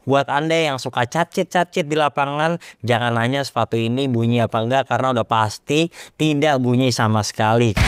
Buat Anda yang suka cacit-cacit di lapangan, jangan nanya sepatu ini bunyi apa enggak, karena udah pasti tidak bunyi sama sekali.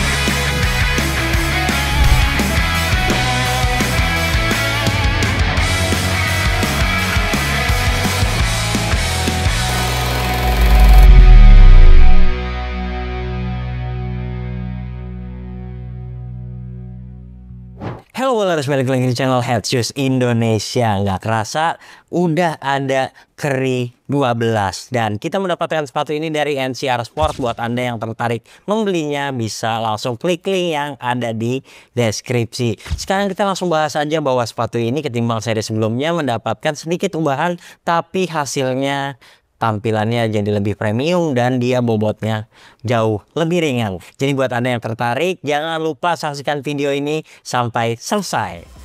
Halo, harus balik lagi di channel Head Shoes Indonesia. Nggak kerasa udah ada Curry 12 dan kita mendapatkan sepatu ini dari NCR Sport. Buat Anda yang tertarik membelinya bisa langsung klik link yang ada di deskripsi. Sekarang kita langsung bahas aja bahwa sepatu ini ketimbang seri sebelumnya mendapatkan sedikit ubahan, tapi hasilnya tampilannya jadi lebih premium dan dia bobotnya jauh lebih ringan. Jadi buat Anda yang tertarik, jangan lupa saksikan video ini sampai selesai.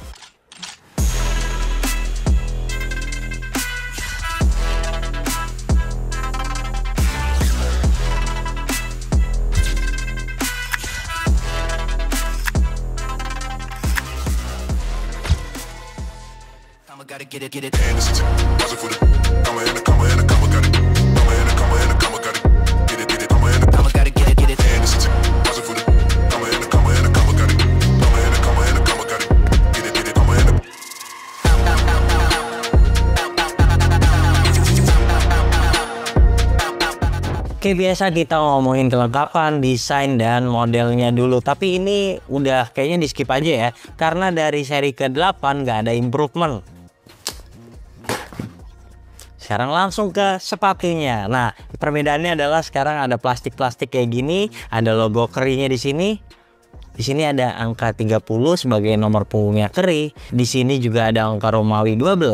Oke, biasa kita ngomongin kelengkapan, desain, dan modelnya dulu. Tapi ini udah kayaknya di skip aja ya. Karena dari seri ke-8 nggak ada improvement. Sekarang langsung ke sepatunya. Nah, perbedaannya adalah sekarang ada plastik-plastik kayak gini. Ada logo Curry-nya di sini. Di sini ada angka 30 sebagai nomor punggungnya Curry. Di sini juga ada angka Romawi 12.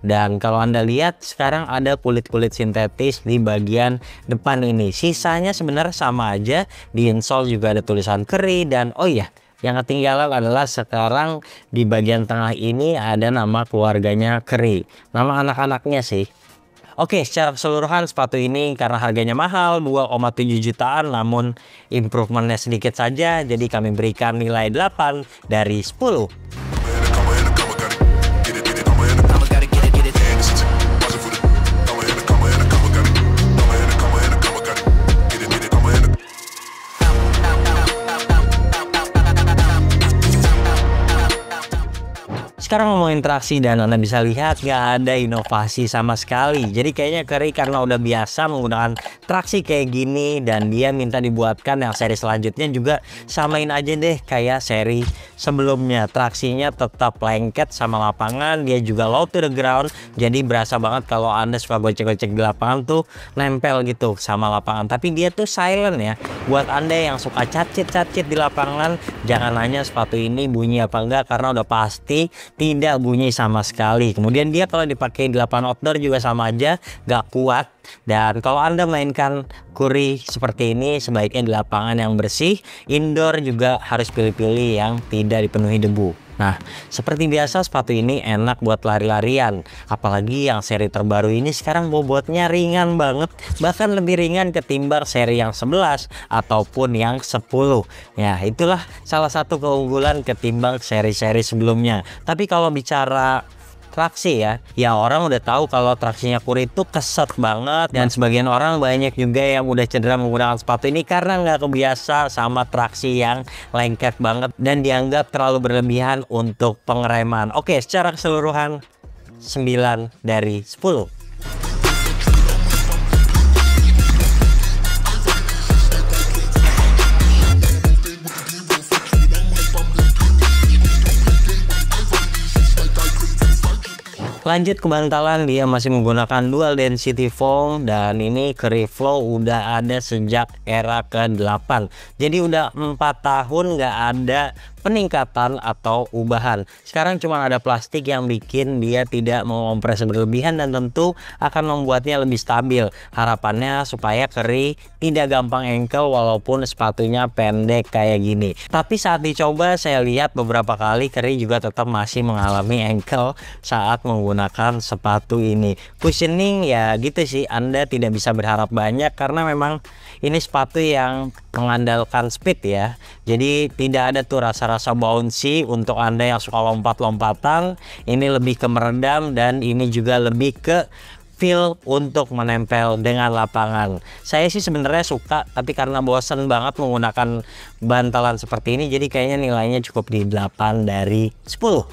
Dan kalau Anda lihat sekarang ada kulit-kulit sintetis di bagian depan ini. Sisanya sebenarnya sama aja. Di insole juga ada tulisan Curry. Dan oh iya, yang ketinggalan adalah sekarang di bagian tengah ini ada nama keluarganya Curry. Nama anak-anaknya sih. Oke, secara keseluruhan sepatu ini karena harganya mahal 2,7 jutaan, namun improvementnya sedikit saja, jadi kami berikan nilai 8 dari 10. Sekarang ngomongin traksi, dan Anda bisa lihat gak ada inovasi sama sekali. Jadi kayaknya Curry karena udah biasa menggunakan traksi kayak gini, dan dia minta dibuatkan yang seri selanjutnya juga samain aja deh kayak seri sebelumnya. Traksinya tetap lengket sama lapangan, dia juga low to the ground. Jadi berasa banget kalau Anda suka gocek-gocek di lapangan tuh nempel gitu sama lapangan. Tapi dia tuh silent ya. Buat Anda yang suka cacit-cacit di lapangan, jangan nanya sepatu ini bunyi apa enggak, karena udah pasti tidak bunyi sama sekali. Kemudian dia kalau dipakai di lapangan outdoor juga sama aja, gak kuat. Dan kalau Anda mainkan Curry seperti ini, sebaiknya di lapangan yang bersih. Indoor juga harus pilih-pilih yang tidak dipenuhi debu. Nah, seperti biasa sepatu ini enak buat lari-larian. Apalagi yang seri terbaru ini sekarang bobotnya ringan banget. Bahkan lebih ringan ketimbang seri yang 11 ataupun yang 10. Ya, itulah salah satu keunggulan ketimbang seri-seri sebelumnya. Tapi kalau bicara traksi ya orang udah tahu kalau traksinya Curry itu keset banget, dan sebagian orang banyak juga yang udah cedera menggunakan sepatu ini karena nggak kebiasa sama traksi yang lengket banget dan dianggap terlalu berlebihan untuk pengereman. Oke, secara keseluruhan 9 dari 10. Lanjut ke bantalan, dia masih menggunakan dual density foam, dan ini Curry Flow udah ada sejak era ke-8. Jadi udah 4 tahun nggak ada peningkatan atau ubahan. Sekarang cuma ada plastik yang bikin dia tidak mengompres berlebihan dan tentu akan membuatnya lebih stabil. Harapannya supaya Curry tidak gampang ankle walaupun sepatunya pendek kayak gini. Tapi saat dicoba saya lihat beberapa kali Curry juga tetap masih mengalami ankle saat menggunakan sepatu ini. Cushioning ya gitu sih, Anda tidak bisa berharap banyak karena memang ini sepatu yang mengandalkan speed ya. Jadi tidak ada tuh rasa terasa bouncy. Untuk Anda yang suka lompat-lompatan, ini lebih ke meredam, dan ini juga lebih ke feel untuk menempel dengan lapangan. Saya sih sebenarnya suka, tapi karena bosan banget menggunakan bantalan seperti ini, jadi kayaknya nilainya cukup di 8 dari 10.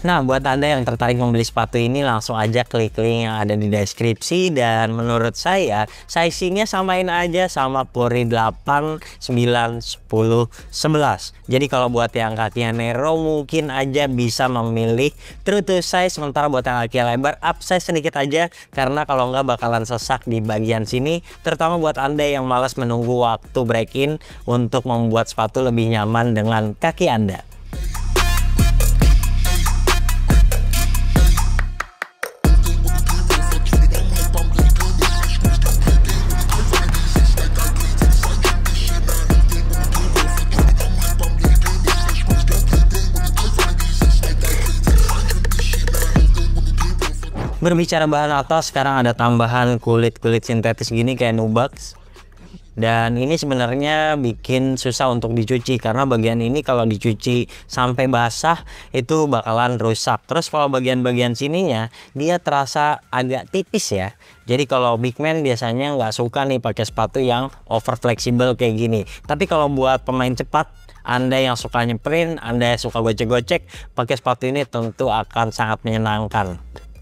Nah, buat Anda yang tertarik membeli sepatu ini, langsung aja klik link yang ada di deskripsi. Dan menurut saya, sizingnya samain aja sama Puri 8, 9, 10, 11. Jadi kalau buat yang kakinya narrow, mungkin aja bisa memilih true to size. Sementara buat yang kaki lebar, up size sedikit aja, karena kalau nggak bakalan sesak di bagian sini. Terutama buat Anda yang malas menunggu waktu break in untuk membuat sepatu lebih nyaman dengan kaki Anda. Berbicara bahan atas, sekarang ada tambahan kulit-kulit sintetis gini kayak Nubuck. Dan ini sebenarnya bikin susah untuk dicuci, karena bagian ini kalau dicuci sampai basah itu bakalan rusak. Terus kalau bagian-bagian sininya dia terasa agak tipis ya. Jadi kalau big man biasanya nggak suka nih pakai sepatu yang over fleksibel kayak gini. Tapi kalau buat pemain cepat, Anda yang suka nyeprin, Anda yang suka gocek-gocek, pakai sepatu ini tentu akan sangat menyenangkan.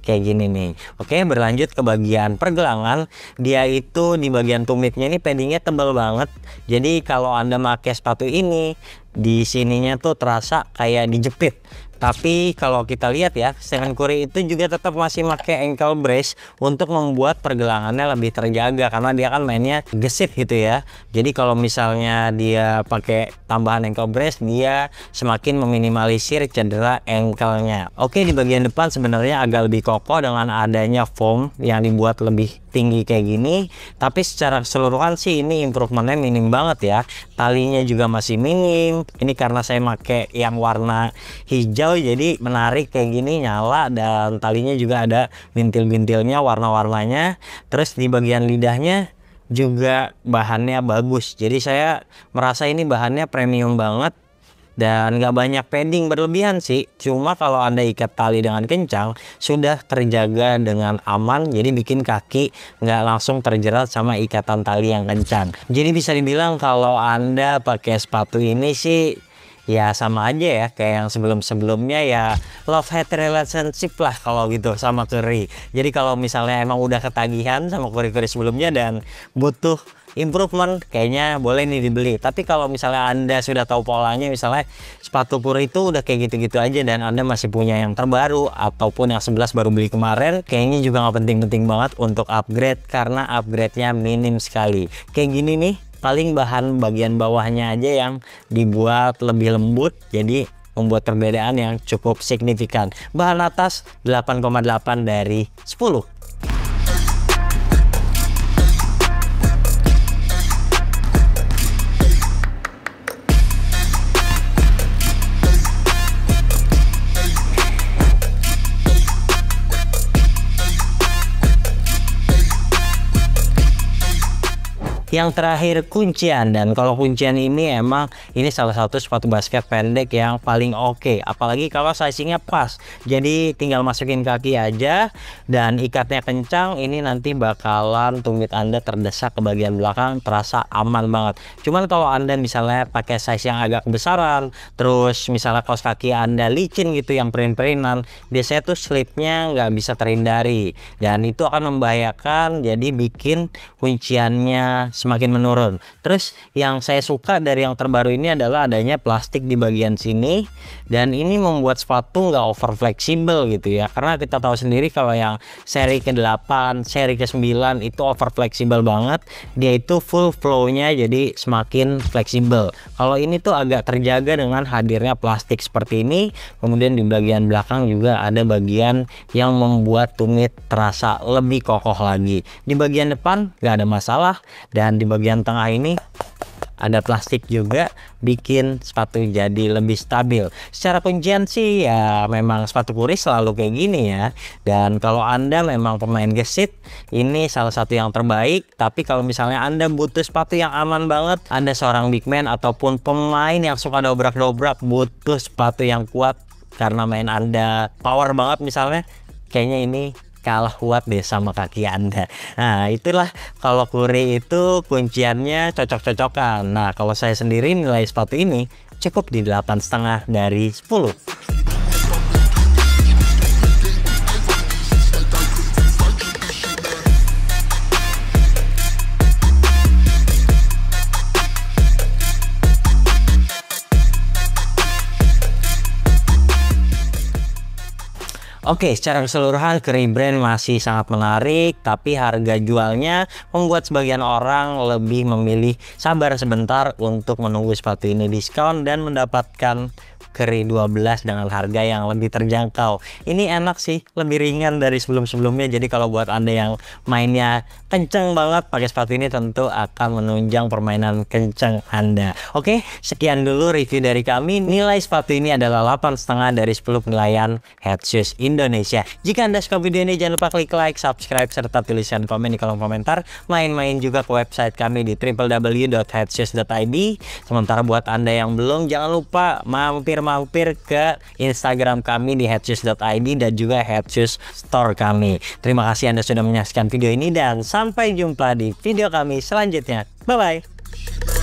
Kayak gini nih. Oke, berlanjut ke bagian pergelangan. Dia itu di bagian tumitnya ini paddingnya tebal banget. Jadi kalau Anda pakai sepatu ini, di sininya tuh terasa kayak dijepit. Tapi kalau kita lihat ya, Stephen Curry itu juga tetap masih pakai ankle brace untuk membuat pergelangannya lebih terjaga, karena dia kan mainnya gesit gitu ya. Jadi kalau misalnya dia pakai tambahan ankle brace, dia semakin meminimalisir cedera ankle-nya. Oke, di bagian depan sebenarnya agak lebih kokoh dengan adanya foam yang dibuat lebih tinggi kayak gini. Tapi secara keseluruhan sih ini improvementnya minim banget ya. Talinya juga masih minim. Ini karena saya pakai yang warna hijau, jadi menarik kayak gini, nyala, dan talinya juga ada bintil-bintilnya, warna-warnanya. Terus di bagian lidahnya juga bahannya bagus, jadi saya merasa ini bahannya premium banget. Dan nggak banyak padding berlebihan sih, cuma kalau Anda ikat tali dengan kencang sudah terjaga dengan aman, jadi bikin kaki nggak langsung terjerat sama ikatan tali yang kencang. Jadi bisa dibilang kalau Anda pakai sepatu ini sih ya sama aja ya kayak yang sebelum-sebelumnya, ya love hate relationship lah kalau gitu sama Curry. Jadi kalau misalnya emang udah ketagihan sama Curry sebelumnya dan butuh improvement, kayaknya boleh nih dibeli. Tapi kalau misalnya Anda sudah tahu polanya, misalnya sepatu Curry itu udah kayak gitu-gitu aja dan Anda masih punya yang terbaru ataupun yang 11 baru beli kemarin, kayaknya juga nggak penting-penting banget untuk upgrade, karena upgrade-nya minim sekali. Kayak gini nih, paling bahan bagian bawahnya aja yang dibuat lebih lembut, jadi membuat perbedaan yang cukup signifikan. Bahan atas 8,8 dari 10. Yang terakhir kuncian, dan kalau kuncian ini emang ini salah satu sepatu basket pendek yang paling oke, apalagi kalau sizingnya pas. Jadi tinggal masukin kaki aja dan ikatnya kencang, ini nanti bakalan tumit Anda terdesak ke bagian belakang, terasa aman banget. Cuman kalau Anda misalnya pakai size yang agak besaran, terus misalnya kaos kaki Anda licin gitu yang print-printan, biasanya tuh slipnya nggak bisa terhindari dan itu akan membahayakan, jadi bikin kunciannya semakin menurun. Terus yang saya suka dari yang terbaru ini adalah adanya plastik di bagian sini, dan ini membuat sepatu nggak over fleksibel gitu ya, karena kita tahu sendiri kalau yang seri ke-8, seri ke-9 itu over fleksibel banget, dia itu full flow-nya jadi semakin fleksibel. Kalau ini tuh agak terjaga dengan hadirnya plastik seperti ini. Kemudian di bagian belakang juga ada bagian yang membuat tumit terasa lebih kokoh lagi. Di bagian depan nggak ada masalah, dan di bagian tengah ini ada plastik juga, bikin sepatu jadi lebih stabil. Secara kuncian sih ya memang sepatu Curry selalu kayak gini ya. Dan kalau Anda memang pemain gesit, ini salah satu yang terbaik. Tapi kalau misalnya Anda butuh sepatu yang aman banget, Anda seorang big man ataupun pemain yang suka dobrak-dobrak, butuh sepatu yang kuat karena main Anda power banget misalnya, kayaknya ini kalah kuat deh sama kaki Anda. Nah itulah kalau Curry itu kunciannya cocok-cocokan. Nah kalau saya sendiri nilai sepatu ini cukup di 8,5 dari 10. Oke, secara keseluruhan Curry Brand masih sangat menarik, tapi harga jualnya membuat sebagian orang lebih memilih sabar sebentar untuk menunggu sepatu ini diskon dan mendapatkan Curry 12 dengan harga yang lebih terjangkau. Ini enak sih, lebih ringan dari sebelum-sebelumnya. Jadi kalau buat Anda yang mainnya kenceng banget pakai sepatu ini, tentu akan menunjang permainan kenceng Anda. Oke, sekian dulu review dari kami. Nilai sepatu ini adalah 8,5 dari 10 penilaian Head Shoes Indonesia. Jika Anda suka video ini, jangan lupa klik like, subscribe, serta tuliskan komen di kolom komentar. Main-main juga ke website kami di www.headshoes.id. Sementara buat Anda yang belum, jangan lupa mampir ke Instagram kami di headshoes.id dan juga Headshoes Store kami. Terima kasih Anda sudah menyaksikan video ini dan sampai jumpa di video kami selanjutnya. Bye-bye.